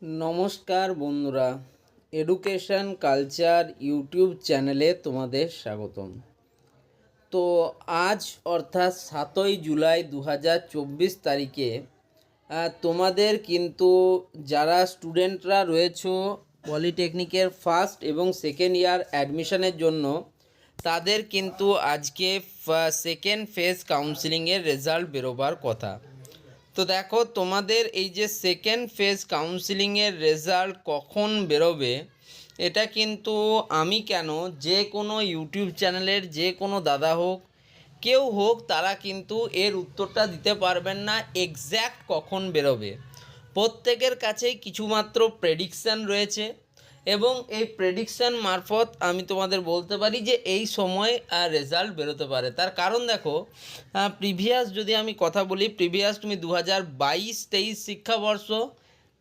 নমস্কার বন্ধুরা, education culture YouTube চ্যানেলে তোমাদের স্বাগতম। তো আজ অর্থাৎ 7ই জুলাই 2024 তারিখে তোমাদের কিন্তু যারা স্টুডেন্টরা রয়েছো পলিটেকনিকের ফার্স্ট এবং সেকেন্ড ইয়ার অ্যাডমিশনের জন্য, তাদের কিন্তু আজকে সেকেন্ড ফেজ কাউন্সিলিংয়ের রেজাল্ট বেরোবার কথা। তো দেখো, তোমাদের এই যে সেকেন্ড ফেজ কাউন্সিলিংয়ের রেজাল্ট কখন বেরোবে, এটা কিন্তু আমি কেন, যে কোনো ইউটিউব চ্যানেলের যে কোনো দাদা হোক, কেউ হোক, তারা কিন্তু এর উত্তরটা দিতে পারবেন না এক্স্যাক্ট কখন বেরোবে। প্রত্যেকের কাছেই কিছুমাত্র প্রেডিকশান রয়েছে এবং এই প্রেডিকশান মারফত আমি তোমাদের বলতে পারি যে এই সময় রেজাল্ট বেরোতে পারে। তার কারণ দেখো, প্রিভিয়াস যদি আমি কথা বলি, প্রিভিয়াস তুমি 2022-23 শিক্ষাবর্ষ,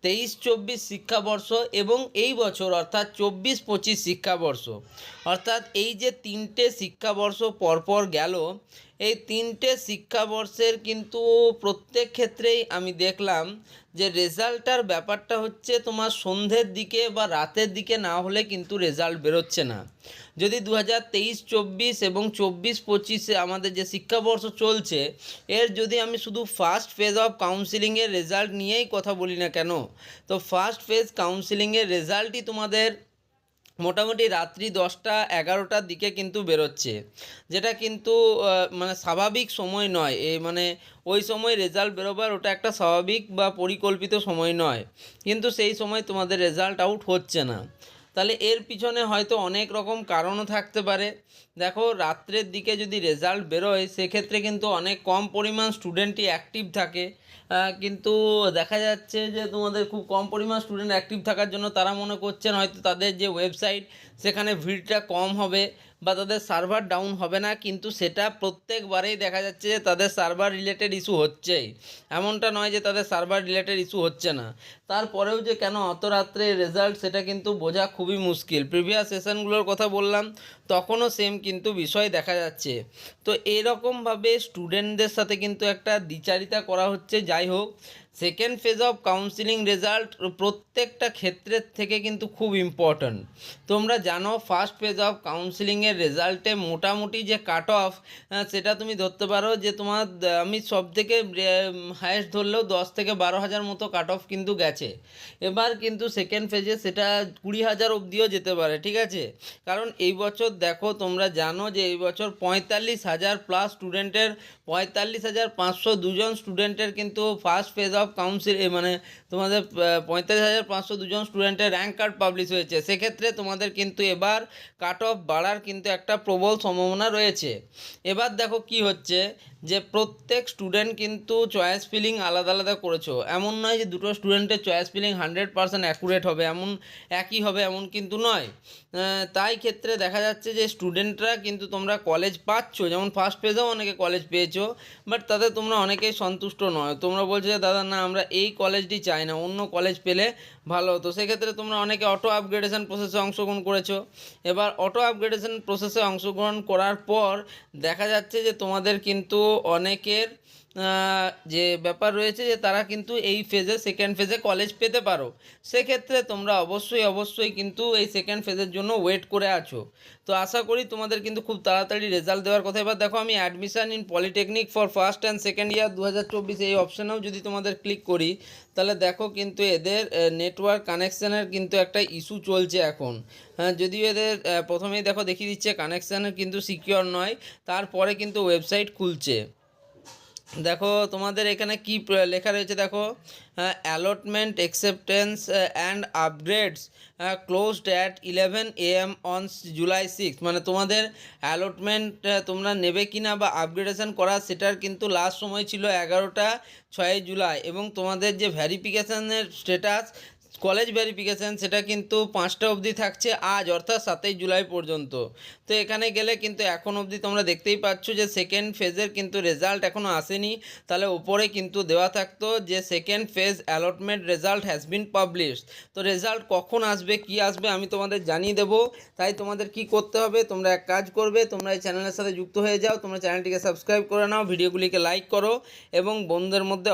23-24 শিক্ষাবর্ষ এবং এই বছর অর্থাৎ 24-25 শিক্ষাবর্ষ, অর্থাৎ এই যে তিনটে শিক্ষাবর্ষ পরপর গেল, এই তিনটে শিক্ষাবর্ষের কিন্তু প্রত্যেক ক্ষেত্রেই আমি দেখলাম যে রেজাল্টটার ব্যাপারটা হচ্ছে তোমার সন্ধ্যের দিকে বা রাতের দিকে না হলে কিন্তু রেজাল্ট বেরোচ্ছে না। যদি 2023-24 এবং 24-25 আমাদের যে শিক্ষাবর্ষ চলছে, এর যদি আমি শুধু ফার্স্ট ফেজ অফ কাউন্সিলিংয়ের রেজাল্ট নিয়েই কথা বলি না কেন, তো ফার্স্ট ফেজ কাউন্সিলিংয়ের রেজাল্টই তোমাদের মোটামুটি রাত্রি 10টা-11টার দিকে কিন্তু বেরোচ্ছে, যেটা কিন্তু মানে স্বাভাবিক সময় নয়। মানে ওই সময় রেজাল্ট বেরোবার ওটা একটা স্বাভাবিক বা পরিকল্পিত সময় নয়, কিন্তু সেই সময় তোমাদের রেজাল্ট আউট হচ্ছে না। তাহলে এর পিছনে হয়তো অনেক রকম কারণও থাকতে পারে। দেখো, রাত্রের দিকে যদি রেজাল্ট বেরোয়, সেক্ষেত্রে কিন্তু অনেক কম পরিমাণ স্টুডেন্টই অ্যাক্টিভ থাকে, কিন্তু দেখা যাচ্ছে যে তোমাদের খুব কম পরিমাণ স্টুডেন্ট অ্যাক্টিভ থাকার জন্য তারা মনে করছেন হয়তো তাদের যে ওয়েবসাইট, সেখানে ভিড়টা কম হবে বা তাদের সার্ভার ডাউন হবে না, কিন্তু সেটা প্রত্যেকবারেই দেখা যাচ্ছে যে তাদের সার্ভার রিলেটেড ইস্যু হচ্ছেই। এমনটা নয় যে তাদের সার্ভার রিলেটেড ইস্যু হচ্ছে না। তারপরেও যে কেন অত রাত্রে রেজাল্ট, সেটা কিন্তু বোঝা খুবই মুশকিল। প্রিভিয়াস সেশনগুলোর কথা বললাম, তখনও সেম কিন্তু বিষয় দেখা যাচ্ছে। তো এরকমভাবে স্টুডেন্টদের সাথে কিন্তু একটা দ্বিচারিতা করা হচ্ছে। যাই হোক, second phase of counselling result প্রত্যেকটা ক্ষেত্রের থেকে কিন্তু খুব ইম্পর্ট্যান্ট। তোমরা জানো, ফার্স্ট ফেজ অফ কাউন্সিলিংয়ের রেজাল্টে মোটামুটি যে কাট অফ, সেটা তুমি ধরতে পারো যে তোমার, আমি সব থেকে হায়েস্ট ধরলেও 10 থেকে 12 হাজার মতো কাট অফ কিন্তু গেছে। এবার কিন্তু সেকেন্ড ফেজে সেটা 20,000 অবধিও যেতে পারে, ঠিক আছে? কারণ এই বছর দেখো, তোমরা জানো যে এই বছর 45,000 প্লাস স্টুডেন্টের, 45,502 স্টুডেন্টের কিন্তু ফার্স্ট ফেজ অফ কাউন্সিল, মানে তোমাদের 45,502 স্টুডেন্টের র্যাঙ্ক কার্ড পাবলিশ হয়েছে। সেক্ষেত্রে তোমাদের কিন্তু এবার কাট অফ বাড়ার কিন্তু একটা প্রবল সম্ভাবনা রয়েছে। এবার দেখো কি হচ্ছে, যে প্রত্যেক স্টুডেন্ট কিন্তু চয়েস ফিলিং আলাদা আলাদা করেছো। এমন নয় যে দুটো স্টুডেন্টের চয়েস ফিলিং 100% অ্যাকুরেট হবে, একই হবে এমন কিন্তু নয়। তাই ক্ষেত্রে দেখা যাচ্ছে যে স্টুডেন্টরা কিন্তু তোমরা কলেজ পাচ্ছ, যেমন ফার্স্ট ফেজেও অনেকে কলেজ পেয়েছো, বাট তাতে তোমরা অনেকেই সন্তুষ্ট নয়। তোমরা বলছো যে দাদা না, আমরা এই কলেজটি চাই না, অন্য কলেজ পেলে ভালো হতো। সেক্ষেত্রে তোমরা অনেকে অটো আপগ্রেডেশন প্রসেসে অংশগ্রহণ করেছো। এবার অটো আপগ্রেডেশন প্রসেসে অংশগ্রহণ করার পর দেখা যাচ্ছে যে তোমাদের কিন্তু অনেকের যে ব্যাপার রয়েছে, যে তারা কিন্তু এই ফেজে, সেকেন্ড ফেজে কলেজ পেতে পারো। সেক্ষেত্রে তোমরা অবশ্যই কিন্তু এই সেকেন্ড ফেজের জন্য ওয়েট করে আছো। তো আশা করি তোমাদের কিন্তু খুব তাড়াতাড়ি রেজাল্ট দেওয়ার কথা। এবার দেখো, আমি admission in polytechnic for first and second year 2024 এই অপশানেও যদি তোমাদের ক্লিক করি, তাহলে দেখো কিন্তু এদের নেটওয়ার্ক কানেকশানের কিন্তু একটা ইস্যু চলছে এখন। যদিও এদের প্রথমেই দেখো দেখিয়ে দিচ্ছে কানেকশানের কিন্তু সিকিওর নয়, তারপরে কিন্তু ওয়েবসাইট খুলছে। দেখো তোমাদের এখানে কি লেখা রয়েছে, দেখো, allotment acceptance and upgrades closed at 11 AM on July 6। মানে তোমাদের অ্যালটমেন্ট তোমরা নেবে কিনা বা আপগ্রেডেশন করা, সেটার কিন্তু লাস্ট সময় ছিল 11টা 6 জুলাই, এবং তোমাদের যে ভ্যারিফিকেশানের স্ট্যাটাস, কলেজ ভেরিফিকেশান, সেটা কিন্তু 5টা অবধি থাকছে আজ, অর্থাৎ 7ই জুলাই পর্যন্ত। তো এখানে গেলে কিন্তু এখন অবধি তোমরা দেখতেই পাচ্ছ যে সেকেন্ড ফেজের কিন্তু রেজাল্ট এখনও আসেনি। তাহলে ওপরে কিন্তু দেওয়া থাকতো যে second phase allotment result has been published. তো রেজাল্ট কখন আসবে, কি আসবে, আমি তোমাদের জানিয়ে দেবো। তাই তোমাদের কি করতে হবে, তোমরা এক কাজ করবে, তোমরা এই চ্যানেলের সাথে যুক্ত হয়ে যাও, তোমরা চ্যানেলটিকে সাবস্ক্রাইব করে নাও, ভিডিওগুলিকে লাইক করো এবং বন্ধুদের মধ্যে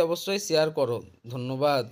অবশ্যই শেয়ার করো। ধন্যবাদ।